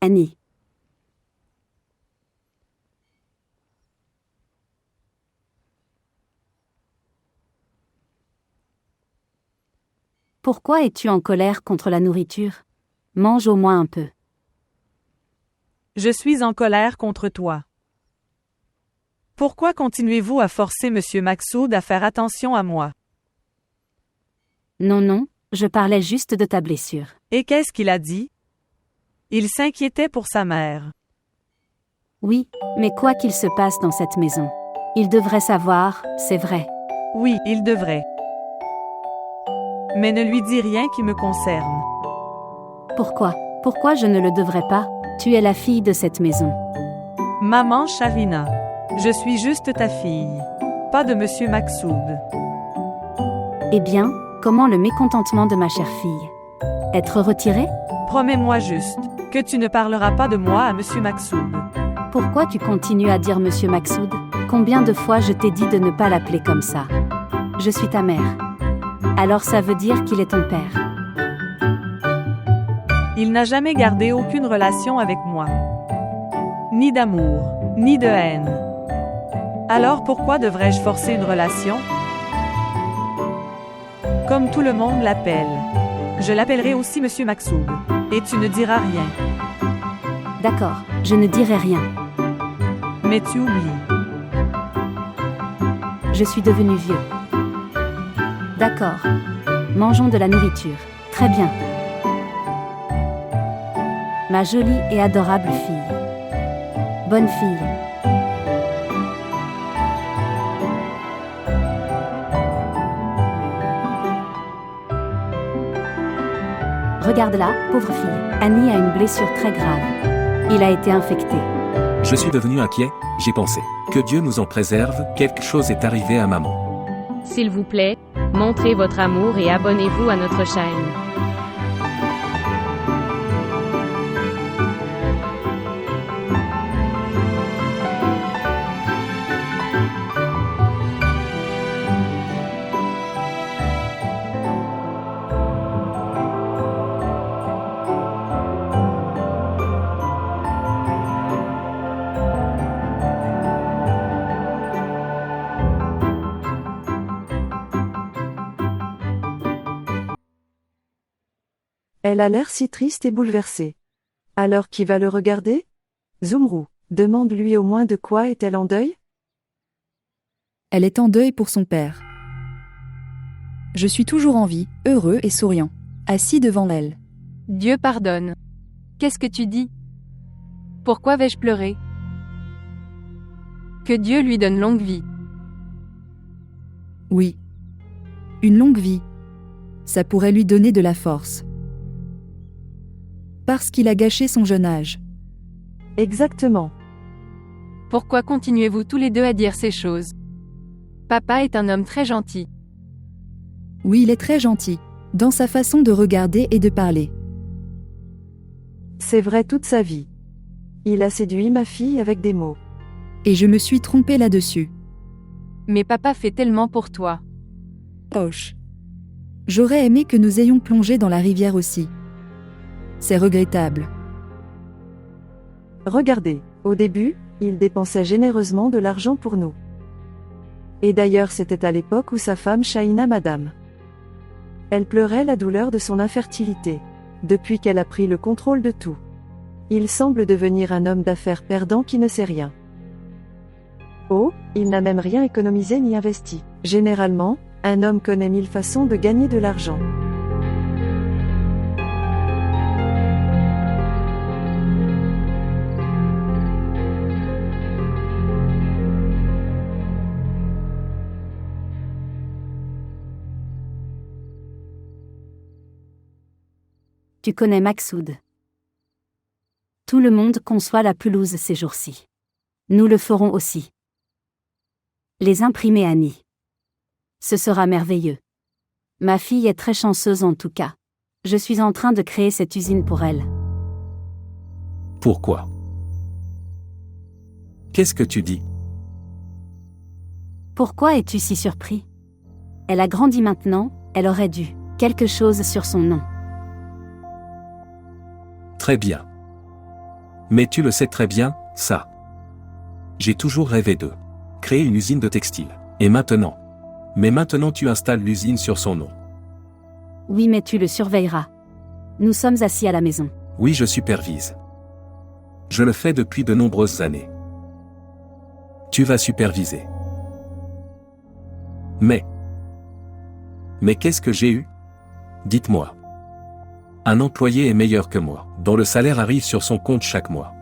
Annie. Pourquoi es-tu en colère contre la nourriture? Mange au moins un peu. Je suis en colère contre toi. Pourquoi continuez-vous à forcer Monsieur Maxoud à faire attention à moi? Non, je parlais juste de ta blessure. Et qu'est-ce qu'il a dit? Il s'inquiétait pour sa mère. Oui, mais quoi qu'il se passe dans cette maison, il devrait savoir, c'est vrai. Oui, il devrait. Mais ne lui dis rien qui me concerne. Pourquoi? Pourquoi je ne le devrais pas? Tu es la fille de cette maison. Maman Sharina, je suis juste ta fille, pas de Monsieur Maxoud. Eh bien, comment le mécontentement de ma chère fille? Être retiré? Promets-moi juste que tu ne parleras pas de moi à Monsieur Maxoud. Pourquoi tu continues à dire Monsieur Maxoud? Combien de fois je t'ai dit de ne pas l'appeler comme ça? Je suis ta mère. Alors ça veut dire qu'il est ton père. Il n'a jamais gardé aucune relation avec moi. Ni d'amour, ni de haine. Alors pourquoi devrais-je forcer une relation? Comme tout le monde l'appelle. Je l'appellerai aussi Monsieur Maxoud. Et tu ne diras rien. D'accord, je ne dirai rien. Mais tu oublies. Je suis devenu vieux. D'accord. Mangeons de la nourriture. Très bien. Ma jolie et adorable fille. Bonne fille. Regarde-la, pauvre fille. Annie a une blessure très grave. Il a été infecté. Je suis devenu inquiet, j'ai pensé. Que Dieu nous en préserve, quelque chose est arrivé à maman. S'il vous plaît, montrez votre amour et abonnez-vous à notre chaîne. Elle a l'air si triste et bouleversée. Alors qui va le regarder? Zumru, demande-lui au moins de quoi est-elle en deuil? Elle est en deuil pour son père. Je suis toujours en vie, heureux et souriant, assis devant elle. Dieu pardonne. Qu'est-ce que tu dis? Pourquoi vais-je pleurer? Que Dieu lui donne longue vie. Oui. Une longue vie. Ça pourrait lui donner de la force. Parce qu'il a gâché son jeune âge. Exactement. Pourquoi continuez-vous tous les deux à dire ces choses? Papa est un homme très gentil. Oui, il est très gentil, dans sa façon de regarder et de parler. C'est vrai toute sa vie. Il a séduit ma fille avec des mots. Et je me suis trompée là-dessus. Mais papa fait tellement pour toi. Poche. J'aurais aimé que nous ayons plongé dans la rivière aussi. C'est regrettable. Regardez, au début, il dépensait généreusement de l'argent pour nous. Et d'ailleurs c'était à l'époque où sa femme Shaina madame. Elle pleurait la douleur de son infertilité. Depuis qu'elle a pris le contrôle de tout. Il semble devenir un homme d'affaires perdant qui ne sait rien. Oh, il n'a même rien économisé ni investi. Généralement, un homme connaît 1000 façons de gagner de l'argent. Tu connais Maxoud. Tout le monde conçoit la pelouse ces jours-ci. Nous le ferons aussi. Les imprimer Annie. Ce sera merveilleux. Ma fille est très chanceuse en tout cas. Je suis en train de créer cette usine pour elle. Pourquoi? Qu'est-ce que tu dis? Pourquoi es-tu si surpris? Elle a grandi maintenant, elle aurait dû. Quelque chose sur son nom. Très bien. Mais tu le sais très bien, ça. J'ai toujours rêvé de créer une usine de textile. Et maintenant? Mais maintenant tu installes l'usine sur son nom. Oui, mais tu le surveilleras. Nous sommes assis à la maison. Oui, je supervise. Je le fais depuis de nombreuses années. Tu vas superviser. Mais qu'est-ce que j'ai eu? Dites-moi. Un employé est meilleur que moi, dont le salaire arrive sur son compte chaque mois.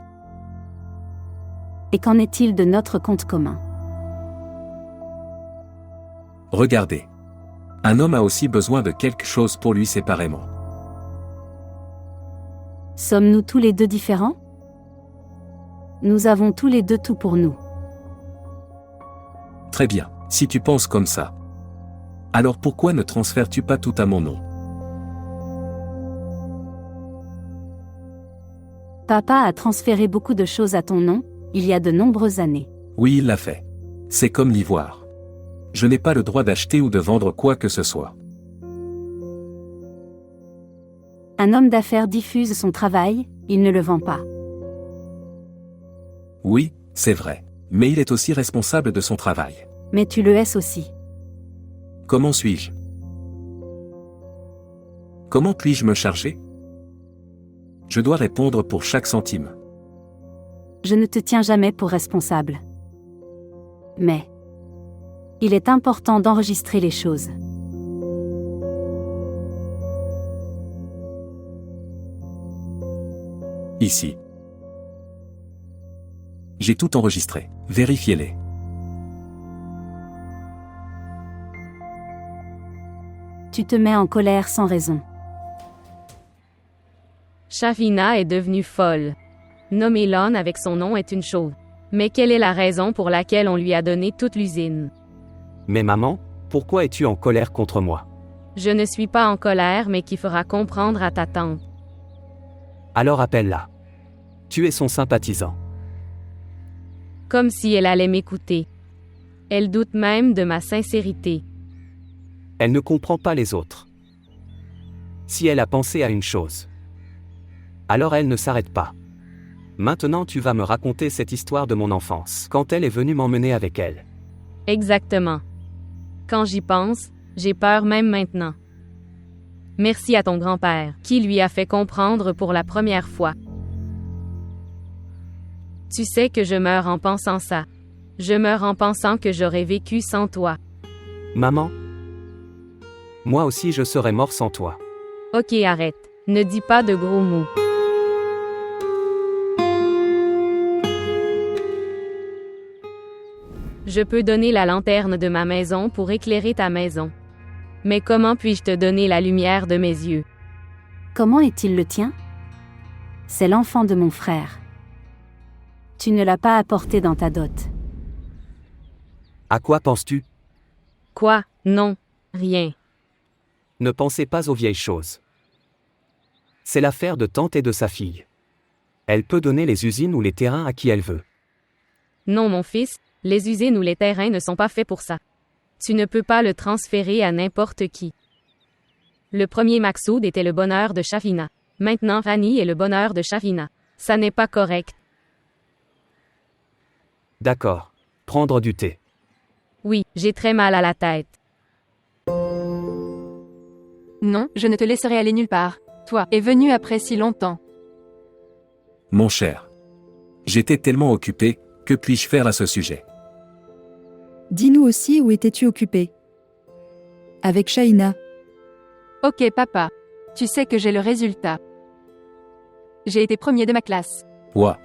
Et qu'en est-il de notre compte commun? Regardez. Un homme a aussi besoin de quelque chose pour lui séparément. Sommes-nous tous les deux différents? Nous avons tous les deux tout pour nous. Très bien, si tu penses comme ça. Alors pourquoi ne transfères-tu pas tout à mon nom? Papa a transféré beaucoup de choses à ton nom, il y a de nombreuses années. Oui, il l'a fait. C'est comme l'ivoire. Je n'ai pas le droit d'acheter ou de vendre quoi que ce soit. Un homme d'affaires diffuse son travail, il ne le vend pas. Oui, c'est vrai. Mais il est aussi responsable de son travail. Mais tu le es aussi. Comment suis-je? Comment puis-je me charger? Je dois répondre pour chaque centime. Je ne te tiens jamais pour responsable. Mais il est important d'enregistrer les choses. Ici. J'ai tout enregistré. Vérifiez-les. Tu te mets en colère sans raison. Shavina est devenue folle. Nommer Lon avec son nom est une chose. Mais quelle est la raison pour laquelle on lui a donné toute l'usine? Mais maman, pourquoi es-tu en colère contre moi? Je ne suis pas en colère mais qui fera comprendre à ta tante. Alors appelle-la. Tu es son sympathisant. Comme si elle allait m'écouter. Elle doute même de ma sincérité. Elle ne comprend pas les autres. Si elle a pensé à une chose, alors elle ne s'arrête pas. Maintenant tu vas me raconter cette histoire de mon enfance, quand elle est venue m'emmener avec elle. Exactement. Quand j'y pense, j'ai peur même maintenant. Merci à ton grand-père, qui lui a fait comprendre pour la première fois. Tu sais que je meurs en pensant ça. Je meurs en pensant que j'aurais vécu sans toi. Maman, moi aussi je serais mort sans toi. Ok, arrête. Ne dis pas de gros mots. Je peux donner la lanterne de ma maison pour éclairer ta maison. Mais comment puis-je te donner la lumière de mes yeux? Comment est-il le tien? C'est l'enfant de mon frère. Tu ne l'as pas apporté dans ta dot. À quoi penses-tu? Quoi? Non. Rien. Ne pensez pas aux vieilles choses. C'est l'affaire de tante et de sa fille. Elle peut donner les usines ou les terrains à qui elle veut. Non, mon fils, les usines ou les terrains ne sont pas faits pour ça. Tu ne peux pas le transférer à n'importe qui. Le premier Maksoud était le bonheur de Shavina. Maintenant Rani est le bonheur de Shavina. Ça n'est pas correct. D'accord. Prendre du thé. Oui, j'ai très mal à la tête. Non, je ne te laisserai aller nulle part. Toi, es venu après si longtemps. Mon cher. J'étais tellement occupé, que puis-je faire à ce sujet? Dis-nous aussi où étais-tu occupé? Avec Shaina. Ok papa. Tu sais que j'ai le résultat. J'ai été premier de ma classe. Ouah.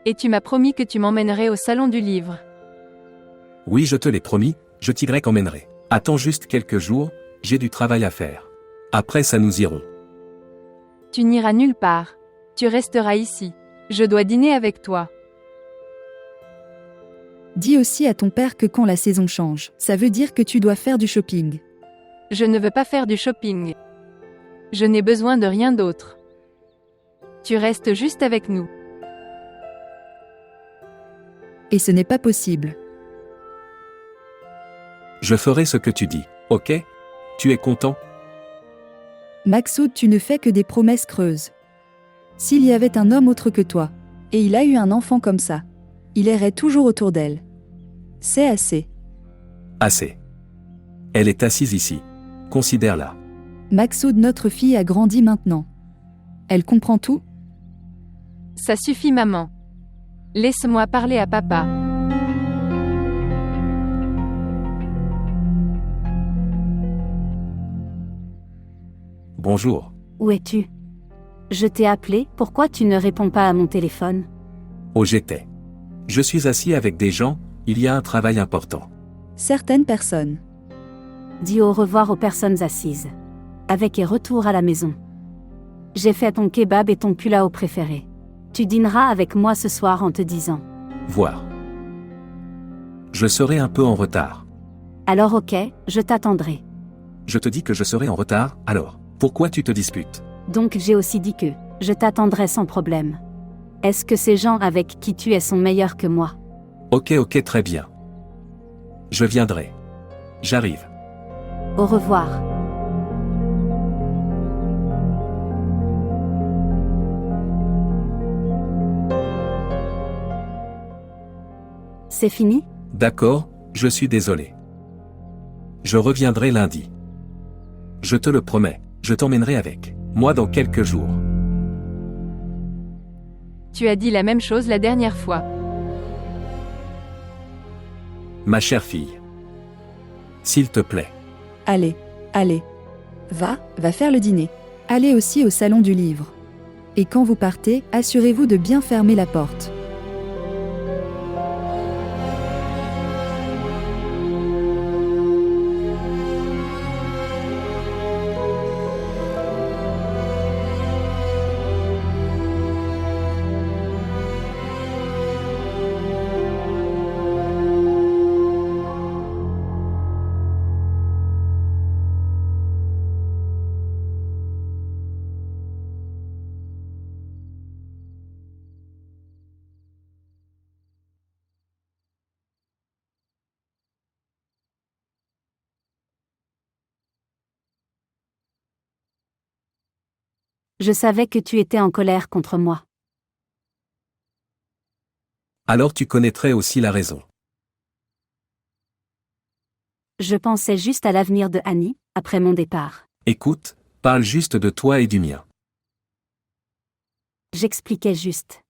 Et tu m'as promis que tu m'emmènerais au salon du livre. Oui, je te l'ai promis, je t'y emmènerai. Attends juste quelques jours, j'ai du travail à faire. Après ça nous irons. Tu n'iras nulle part. Tu resteras ici. Je dois dîner avec toi. Dis aussi à ton père que quand la saison change, ça veut dire que tu dois faire du shopping. Je ne veux pas faire du shopping. Je n'ai besoin de rien d'autre. Tu restes juste avec nous. Et ce n'est pas possible. Je ferai ce que tu dis, ok? Tu es content? Maksoud, tu ne fais que des promesses creuses. S'il y avait un homme autre que toi, Et il a eu un enfant comme ça. Il errait toujours autour d'elle. C'est assez. Assez. Elle est assise ici. Considère-la. Maksoud, notre fille a grandi maintenant. Elle comprend tout. Ça suffit, maman. Laisse-moi parler à papa. Bonjour. Où es-tu? Je t'ai appelé, pourquoi tu ne réponds pas à mon téléphone? Oh, j'étais. Je suis assis avec des gens, il y a un travail important. Certaines personnes. Dis au revoir aux personnes assises. Avec et retour à la maison. J'ai fait ton kebab et ton pulao préféré. Tu dîneras avec moi ce soir en te disant. Voir. Je serai un peu en retard. Alors ok, je t'attendrai. Je te dis que je serai en retard, alors, pourquoi tu te disputes? Donc j'ai aussi dit que, je t'attendrai sans problème. Est-ce que ces gens avec qui tu es sont meilleurs que moi? Ok, très bien. Je viendrai. J'arrive. Au revoir. C'est fini? D'accord, je suis désolé. Je reviendrai lundi. Je te le promets, je t'emmènerai avec moi dans quelques jours. Tu as dit la même chose la dernière fois. Ma chère fille. S'il te plaît. Allez, allez. Va faire le dîner. Allez aussi au salon du livre. Et quand vous partez, assurez-vous de bien fermer la porte. Je savais que tu étais en colère contre moi. Alors tu connaîtrais aussi la raison. Je pensais juste à l'avenir de Annie, après mon départ. Écoute, parle juste de toi et du mien. J'expliquais juste.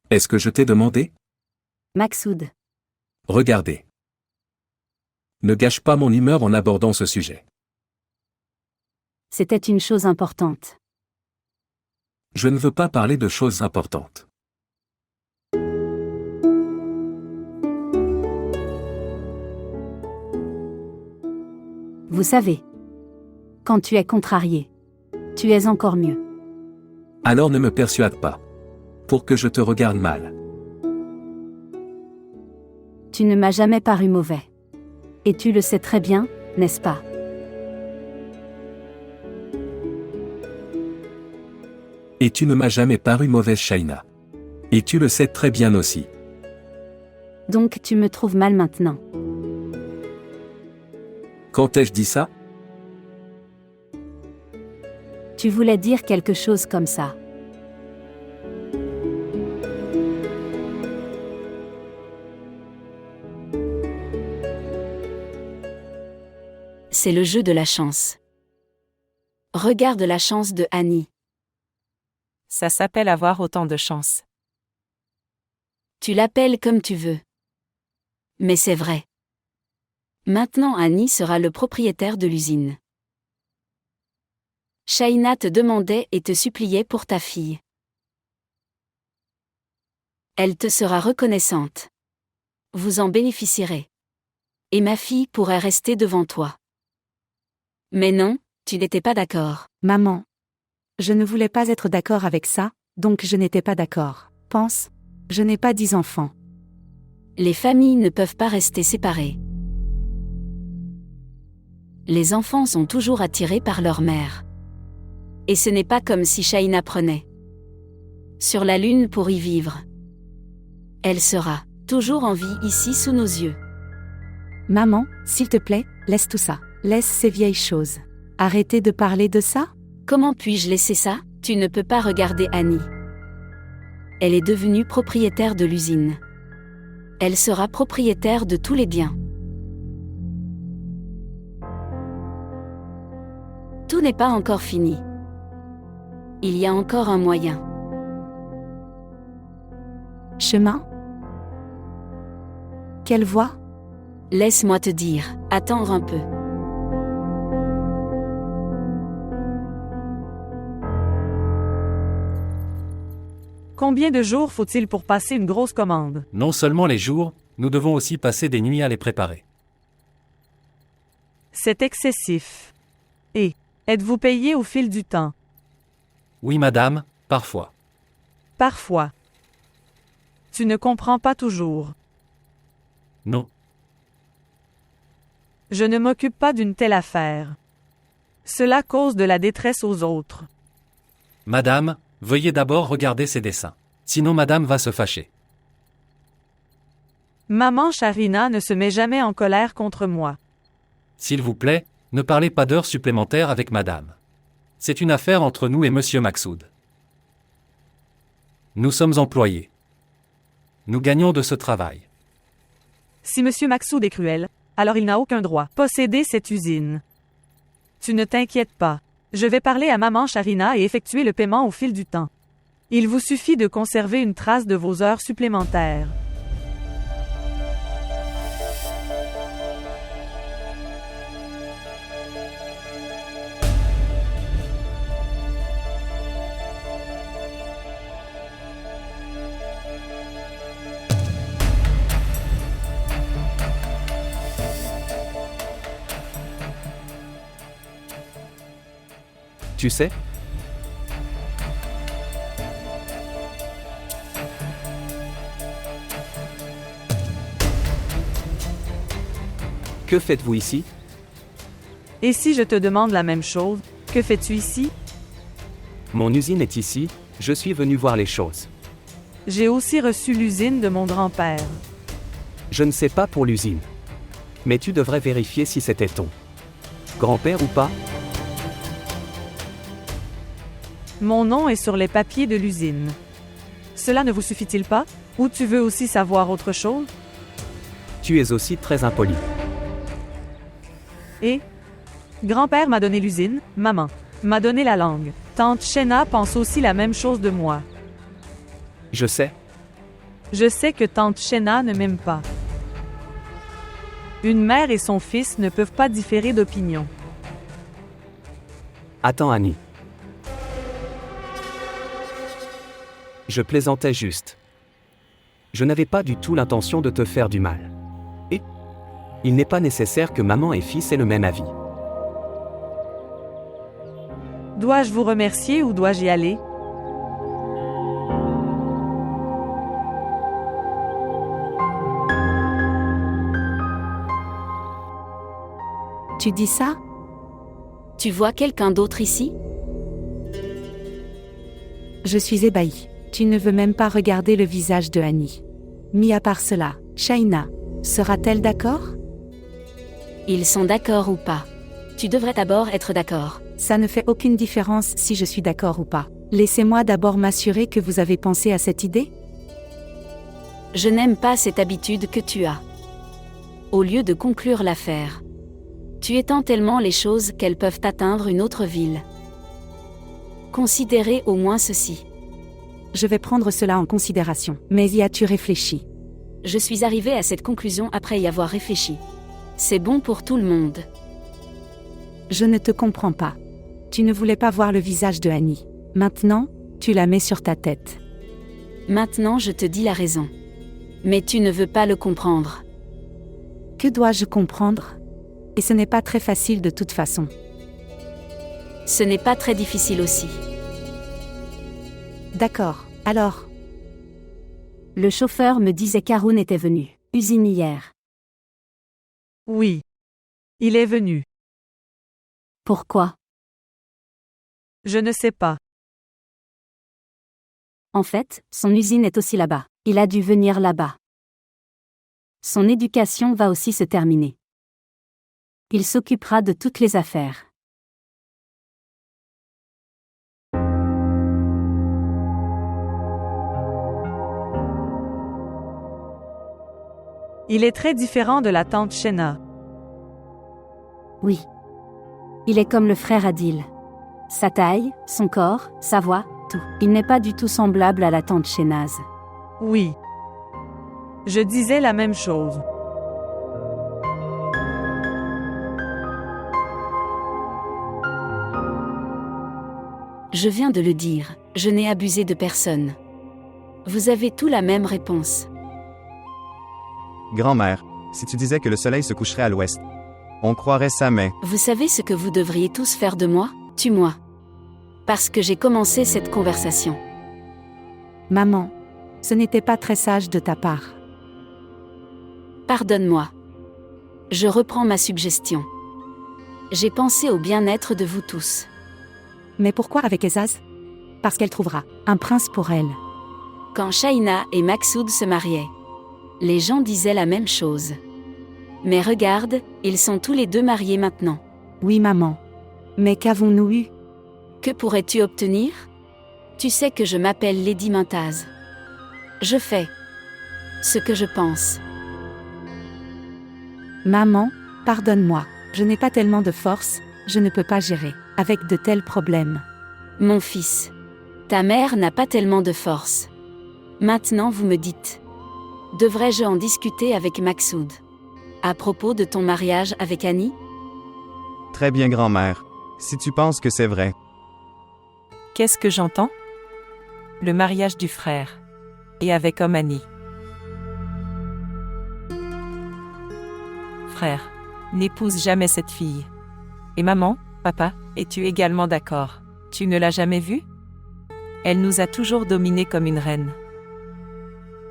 Est-ce que je t'ai demandé? Maksoud. Regardez. Ne gâche pas mon humeur en abordant ce sujet. C'était une chose importante. Je ne veux pas parler de choses importantes. Vous savez. Quand tu es contrarié. Tu es encore mieux. Alors ne me persuade pas. Pour que je te regarde mal. Tu ne m'as jamais paru mauvais. Et tu le sais très bien, n'est-ce pas? Et tu ne m'as jamais paru mauvaise, Shaina. Et tu le sais très bien aussi. Donc tu me trouves mal maintenant. Quand ai-je dit ça? Tu voulais dire quelque chose comme ça. C'est le jeu de la chance. Regarde la chance de Annie. Ça s'appelle avoir autant de chance. Tu l'appelles comme tu veux. Mais c'est vrai. Maintenant Annie sera le propriétaire de l'usine. Shaina te demandait et te suppliait pour ta fille. Elle te sera reconnaissante. Vous en bénéficierez. Et ma fille pourrait rester devant toi. Mais non, tu n'étais pas d'accord. Maman. Je ne voulais pas être d'accord avec ça, donc je n'étais pas d'accord. Pense, je n'ai pas 10 enfants. Les familles ne peuvent pas rester séparées. Les enfants sont toujours attirés par leur mère. Et ce n'est pas comme si Shaina prenait sur la lune pour y vivre. Elle sera toujours en vie ici sous nos yeux. Maman, s'il te plaît, laisse tout ça. Laisse ces vieilles choses. Arrêtez de parler de ça. Comment puis-je laisser ça? Tu ne peux pas regarder Annie. Elle est devenue propriétaire de l'usine. Elle sera propriétaire de tous les biens. Tout n'est pas encore fini. Il y a encore un moyen. Chemin? Quelle voie? Laisse-moi te dire, attendre un peu. Combien de jours faut-il pour passer une grosse commande? Non seulement les jours, nous devons aussi passer des nuits à les préparer. C'est excessif. Et, êtes-vous payé au fil du temps? Oui, madame, parfois. Parfois. Tu ne comprends pas toujours. Non. Je ne m'occupe pas d'une telle affaire. Cela cause de la détresse aux autres. Madame, veuillez d'abord regarder ces dessins. Sinon madame va se fâcher. Maman Sharina ne se met jamais en colère contre moi. S'il vous plaît, ne parlez pas d'heures supplémentaires avec madame. C'est une affaire entre nous et monsieur Maksoud. Nous sommes employés. Nous gagnons de ce travail. Si monsieur Maksoud est cruel, alors il n'a aucun droit de posséder cette usine. Tu ne t'inquiètes pas. Je vais parler à maman Sharina et effectuer le paiement au fil du temps. Il vous suffit de conserver une trace de vos heures supplémentaires. Tu sais? Que faites-vous ici? Et si je te demande la même chose, que fais-tu ici? Mon usine est ici, je suis venu voir les choses. J'ai aussi reçu l'usine de mon grand-père. Je ne sais pas pour l'usine. Mais tu devrais vérifier si c'était ton grand-père ou pas. Mon nom est sur les papiers de l'usine. Cela ne vous suffit-il pas? Ou tu veux aussi savoir autre chose? Tu es aussi très impoli. Et? Grand-père m'a donné l'usine, maman m'a donné la langue. Tante Shena pense aussi la même chose de moi. Je sais. Je sais que tante Shena ne m'aime pas. Une mère et son fils ne peuvent pas différer d'opinion. Attends Annie. Je plaisantais juste. Je n'avais pas du tout l'intention de te faire du mal. Et il n'est pas nécessaire que maman et fils aient le même avis. Dois-je vous remercier ou dois-je y aller? Tu dis ça? Tu vois quelqu'un d'autre ici? Je suis ébahie. Tu ne veux même pas regarder le visage de Annie. Mis à part cela, Shaina, sera-t-elle d'accord? Ils sont d'accord ou pas? Tu devrais d'abord être d'accord. Ça ne fait aucune différence si je suis d'accord ou pas. Laissez-moi d'abord m'assurer que vous avez pensé à cette idée. Je n'aime pas cette habitude que tu as. Au lieu de conclure l'affaire, tu étends tellement les choses qu'elles peuvent atteindre une autre ville. Considérez au moins ceci. Je vais prendre cela en considération. Mais y as-tu réfléchi? Je suis arrivée à cette conclusion après y avoir réfléchi. C'est bon pour tout le monde. Je ne te comprends pas. Tu ne voulais pas voir le visage de Annie. Maintenant, tu la mets sur ta tête. Maintenant je te dis la raison. Mais tu ne veux pas le comprendre. Que dois-je comprendre? Et ce n'est pas très facile de toute façon. Ce n'est pas très difficile aussi. D'accord, alors. Le chauffeur me disait qu'Haroun était venu. Usine hier. Oui. Il est venu. Pourquoi? Je ne sais pas. En fait, son usine est aussi là-bas. Il a dû venir là-bas. Son éducation va aussi se terminer. Il s'occupera de toutes les affaires. Il est très différent de la tante Shena. Oui. Il est comme le frère Adil. Sa taille, son corps, sa voix, tout. Il n'est pas du tout semblable à la tante Shénaz. Oui. Je disais la même chose. Je viens de le dire, je n'ai abusé de personne. Vous avez tous la même réponse. Grand-mère, si tu disais que le soleil se coucherait à l'ouest, on croirait ça, mais... Vous savez ce que vous devriez tous faire de moi? Tue-moi. Parce que j'ai commencé cette conversation. Maman, ce n'était pas très sage de ta part. Pardonne-moi. Je reprends ma suggestion. J'ai pensé au bien-être de vous tous. Mais pourquoi avec Ezaz? Parce qu'elle trouvera un prince pour elle. Quand Shaina et Maksoud se mariaient, les gens disaient la même chose. Mais regarde, ils sont tous les deux mariés maintenant. Oui, maman. Mais qu'avons-nous eu? Que pourrais-tu obtenir? Tu sais que je m'appelle Lady Mintaz. Je fais ce que je pense. Maman, pardonne-moi. Je n'ai pas tellement de force, je ne peux pas gérer avec de tels problèmes. Mon fils, ta mère n'a pas tellement de force. Maintenant vous me dites. Devrais-je en discuter avec Maksoud? À propos de ton mariage avec Annie? Très bien, grand-mère. Si tu penses que c'est vrai. Qu'est-ce que j'entends? Le mariage du frère. Et avec homme Annie. Frère, n'épouse jamais cette fille. Et maman, papa, es-tu également d'accord? Tu ne l'as jamais vue? Elle nous a toujours dominés comme une reine.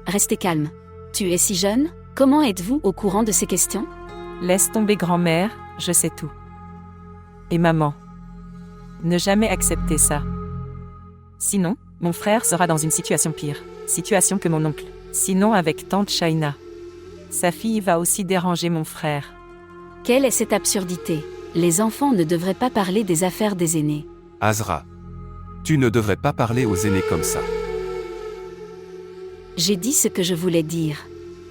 Restez calme. Tu es si jeune, comment êtes-vous au courant de ces questions? Laisse tomber grand-mère, je sais tout. Et maman. Ne jamais accepter ça. Sinon, mon frère sera dans une situation pire. Situation que mon oncle. Sinon avec tante Shaina. Sa fille va aussi déranger mon frère. Quelle est cette absurdité? Les enfants ne devraient pas parler des affaires des aînés. Azra. Tu ne devrais pas parler aux aînés comme ça. J'ai dit ce que je voulais dire.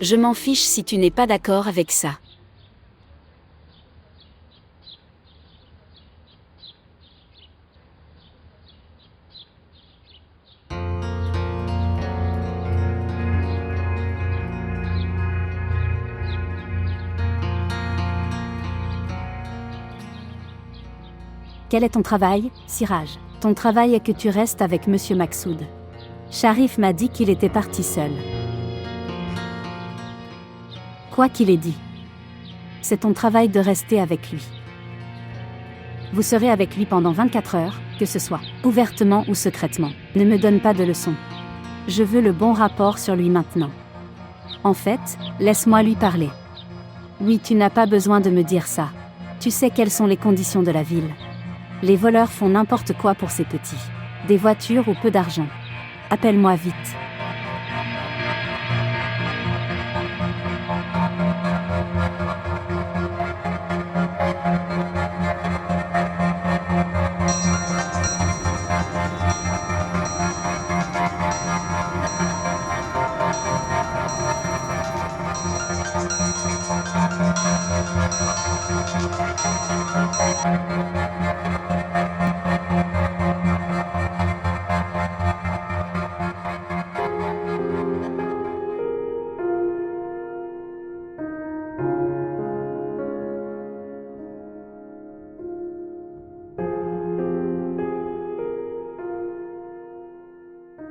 Je m'en fiche si tu n'es pas d'accord avec ça. Quel est ton travail, Siraj? Ton travail est que tu restes avec Monsieur Maksoud. Sharif m'a dit qu'il était parti seul. Quoi qu'il ait dit, c'est ton travail de rester avec lui. Vous serez avec lui pendant 24 heures, que ce soit ouvertement ou secrètement. Ne me donne pas de leçons. Je veux le bon rapport sur lui maintenant. En fait, laisse-moi lui parler. Oui, tu n'as pas besoin de me dire ça. Tu sais quelles sont les conditions de la ville. Les voleurs font n'importe quoi pour ces petits. Des voitures ou peu d'argent. Appelle-moi vite.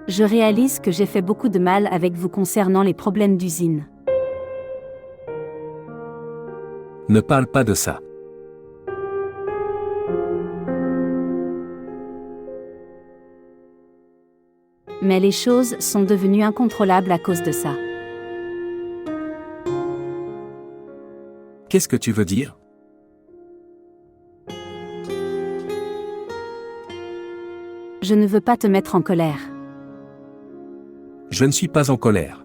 Je réalise que j'ai fait beaucoup de mal avec vous concernant les problèmes d'usine. Ne parle pas de ça. Mais les choses sont devenues incontrôlables à cause de ça. Qu'est-ce que tu veux dire? Je ne veux pas te mettre en colère. Je ne suis pas en colère.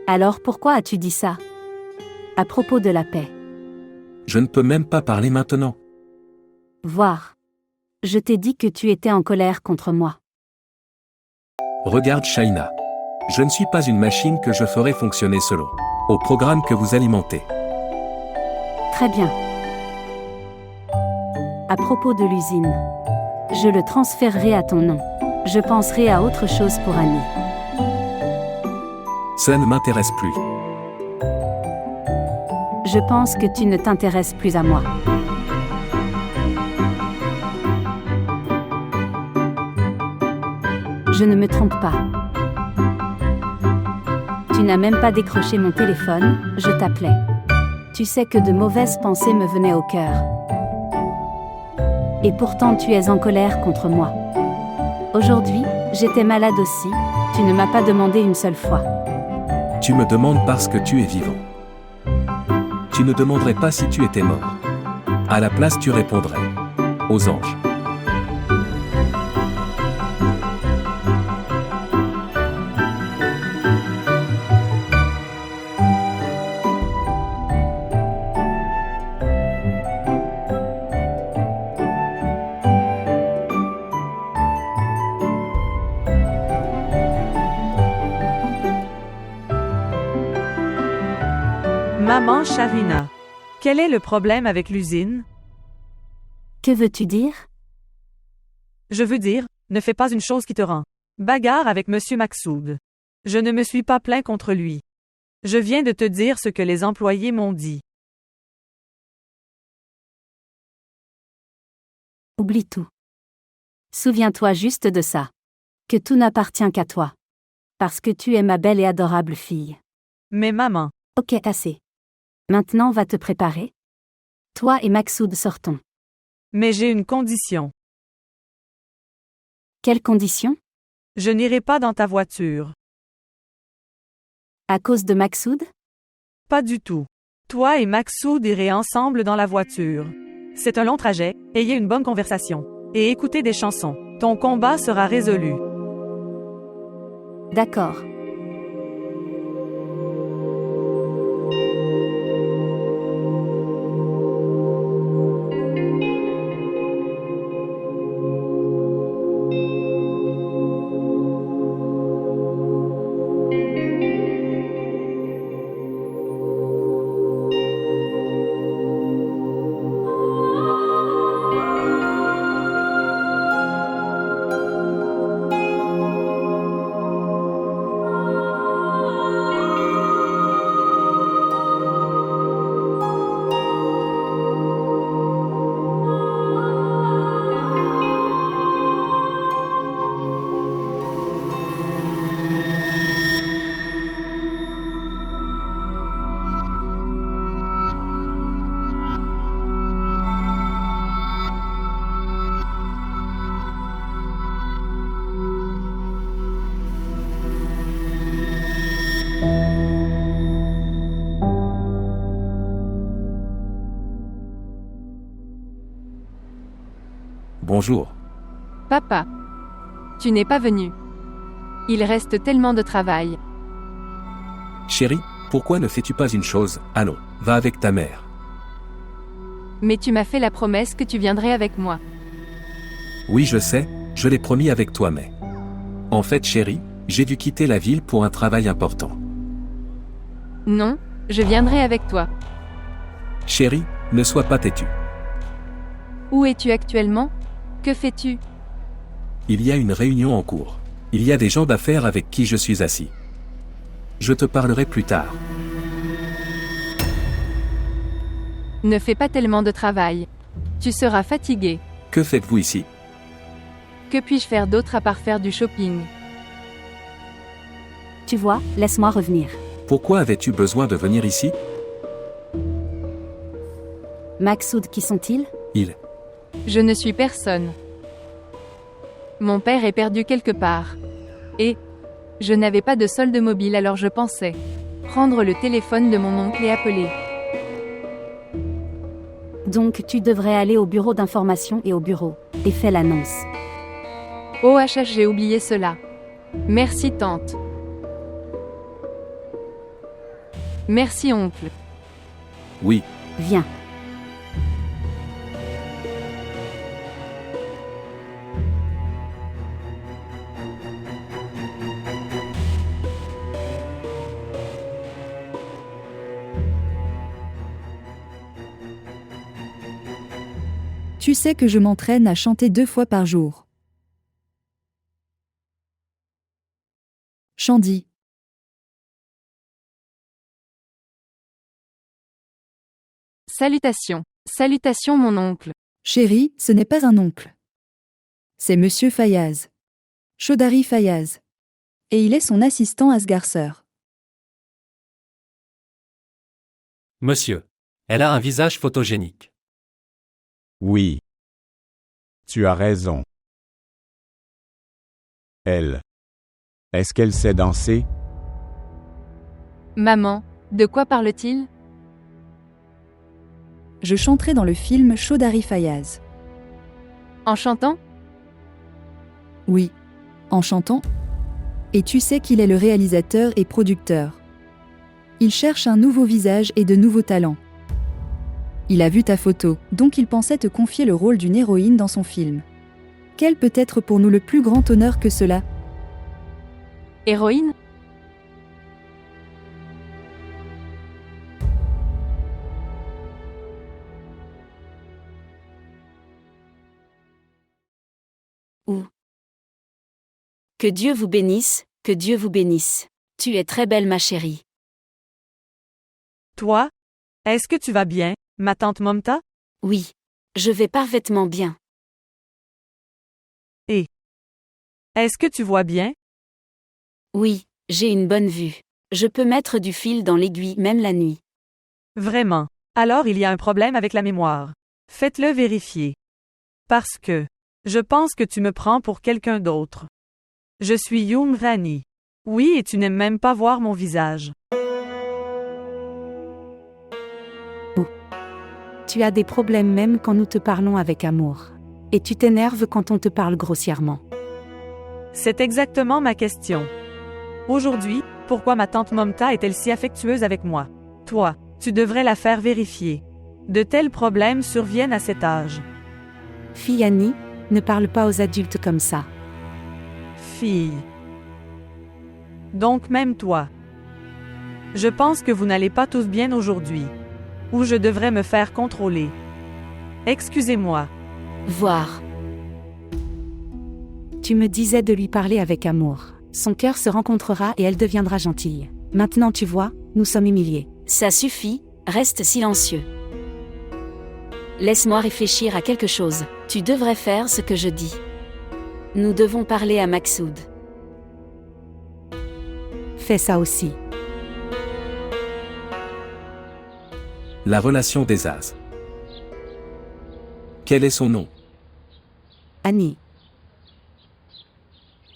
Alors pourquoi as-tu dit ça? À propos de la paix. Je ne peux même pas parler maintenant. Voir. Je t'ai dit que tu étais en colère contre moi. Regarde Shaina. Je ne suis pas une machine que je ferai fonctionner selon au programme que vous alimentez. Très bien. À propos de l'usine, je le transférerai à ton nom. Je penserai à autre chose pour Annie. Ça ne m'intéresse plus. Je pense que tu ne t'intéresses plus à moi. Je ne me trompe pas. Tu n'as même pas décroché mon téléphone, je t'appelais. Tu sais que de mauvaises pensées me venaient au cœur. Et pourtant tu es en colère contre moi. Aujourd'hui, j'étais malade aussi, tu ne m'as pas demandé une seule fois. Tu me demandes parce que tu es vivant. Tu ne demanderais pas si tu étais mort. À la place, tu répondrais aux anges. Maman Sharina. Quel est le problème avec l'usine? Que veux-tu dire? Je veux dire, ne fais pas une chose qui te rend bagarre avec Monsieur Maksoud. Je ne me suis pas plaint contre lui. Je viens de te dire ce que les employés m'ont dit. Oublie tout. Souviens-toi juste de ça. Que tout n'appartient qu'à toi. Parce que tu es ma belle et adorable fille. Mais maman. Ok, assez. Maintenant va te préparer. Toi et Maksoud sortons. Mais j'ai une condition. Quelle condition? Je n'irai pas dans ta voiture. À cause de Maksoud? Pas du tout. Toi et Maksoud irez ensemble dans la voiture. C'est un long trajet, ayez une bonne conversation. Et écoutez des chansons. Ton combat sera résolu. D'accord. Bonjour. Papa. Tu n'es pas venu. Il reste tellement de travail. Chérie, pourquoi ne fais-tu pas une chose? Allons, va avec ta mère. Mais tu m'as fait la promesse que tu viendrais avec moi. Oui, je sais, je l'ai promis avec toi, mais... En fait, chérie, j'ai dû quitter la ville pour un travail important. Non, je viendrai avec toi. Chérie, ne sois pas têtue. Où es-tu actuellement? Que fais-tu? Il y a une réunion en cours. Il y a des gens d'affaires avec qui je suis assis. Je te parlerai plus tard. Ne fais pas tellement de travail. Tu seras fatigué. Que faites-vous ici? Que puis-je faire d'autre à part faire du shopping? Tu vois, laisse-moi revenir. Pourquoi avais-tu besoin de venir ici? Maksoud, qui sont-ils? Ils. Je ne suis personne. Mon père est perdu quelque part. Et je n'avais pas de solde mobile, alors je pensais prendre le téléphone de mon oncle et appeler. Donc tu devrais aller au bureau d'information et au bureau, et fais l'annonce. OHH, j'ai oublié cela. Merci tante. Merci oncle. Oui. Viens. Tu sais que je m'entraîne à chanter 2 fois par jour. Shandy. Salutations. Salutations mon oncle. Chérie, ce n'est pas un oncle. C'est Monsieur Fayaz. Chaudhary Fayaz. Et il est son assistant Asghar. Monsieur. Elle a un visage photogénique. Oui. Tu as raison. Elle. Est-ce qu'elle sait danser? Maman, de quoi parle-t-il? Je chanterai dans le film Chaudhary Fayaz. En chantant? Oui. En chantant. Et tu sais qu'il est le réalisateur et producteur. Il cherche un nouveau visage et de nouveaux talents. Il a vu ta photo, donc il pensait te confier le rôle d'une héroïne dans son film. Quel peut être pour nous le plus grand honneur que cela? Héroïne? Ou. Que Dieu vous bénisse, que Dieu vous bénisse. Tu es très belle ma chérie. Toi? Est-ce que tu vas bien, ma tante Momta? Oui. Je vais parfaitement bien. Et? Est-ce que tu vois bien? Oui, j'ai une bonne vue. Je peux mettre du fil dans l'aiguille même la nuit. Vraiment. Alors il y a un problème avec la mémoire. Faites-le vérifier. Parce que je pense que tu me prends pour quelqu'un d'autre. Je suis Young Rani. Oui, et tu n'aimes même pas voir mon visage. Tu as des problèmes même quand nous te parlons avec amour. Et tu t'énerves quand on te parle grossièrement. C'est exactement ma question. Aujourd'hui, pourquoi ma tante Momta est-elle si affectueuse avec moi? Toi, tu devrais la faire vérifier. De tels problèmes surviennent à cet âge. Fille Annie, ne parle pas aux adultes comme ça. Fille. Donc même toi. Je pense que vous n'allez pas tous bien aujourd'hui. Ou je devrais me faire contrôler. Excusez-moi. Voir. Tu me disais de lui parler avec amour. Son cœur se rencontrera et elle deviendra gentille. Maintenant tu vois, nous sommes humiliés. Ça suffit, reste silencieux. Laisse-moi réfléchir à quelque chose. Tu devrais faire ce que je dis. Nous devons parler à Maksoud. Fais ça aussi. La relation d'Ezaz. Quel est son nom? Annie.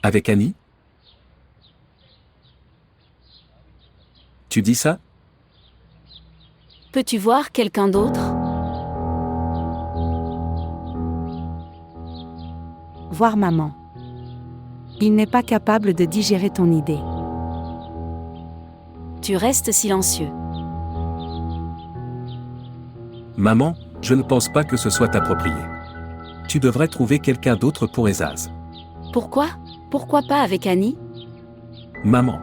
Avec Annie? Tu dis ça? Peux-tu voir quelqu'un d'autre? Voir maman. Il n'est pas capable de digérer ton idée. Tu restes silencieux. Maman, je ne pense pas que ce soit approprié. Tu devrais trouver quelqu'un d'autre pour Ezaz. Pourquoi? Pourquoi pas avec Annie? Maman.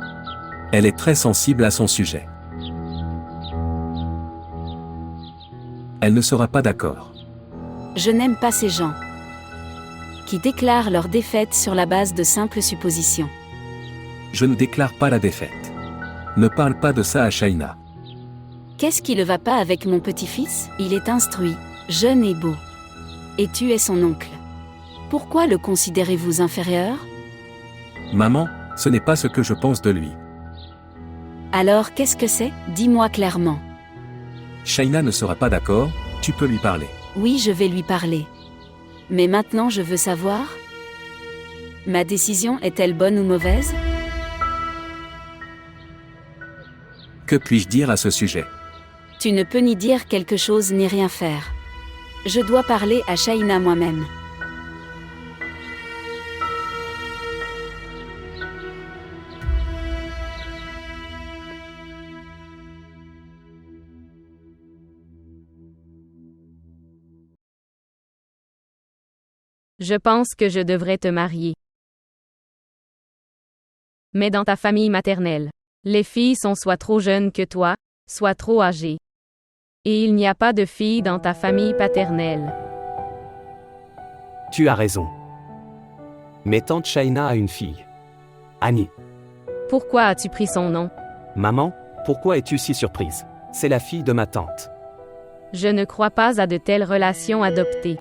Elle est très sensible à son sujet. Elle ne sera pas d'accord. Je n'aime pas ces gens qui déclarent leur défaite sur la base de simples suppositions. Je ne déclare pas la défaite. Ne parle pas de ça à Shaina. Qu'est-ce qui ne va pas avec mon petit-fils? Il est instruit, jeune et beau. Et tu es son oncle. Pourquoi le considérez-vous inférieur? Maman, ce n'est pas ce que je pense de lui. Alors qu'est-ce que c'est? Dis-moi clairement. Shaina ne sera pas d'accord, tu peux lui parler. Oui, je vais lui parler. Mais maintenant je veux savoir. Ma décision est-elle bonne ou mauvaise? Que puis-je dire à ce sujet? Tu ne peux ni dire quelque chose ni rien faire. Je dois parler à Shaina moi-même. Je pense que je devrais te marier. Mais dans ta famille maternelle, les filles sont soit trop jeunes que toi, soit trop âgées. Et il n'y a pas de filles dans ta famille paternelle. Tu as raison. Mais tante Shaina a une fille. Annie. Pourquoi as-tu pris son nom? Maman, pourquoi es-tu si surprise? C'est la fille de ma tante. Je ne crois pas à de telles relations adoptées.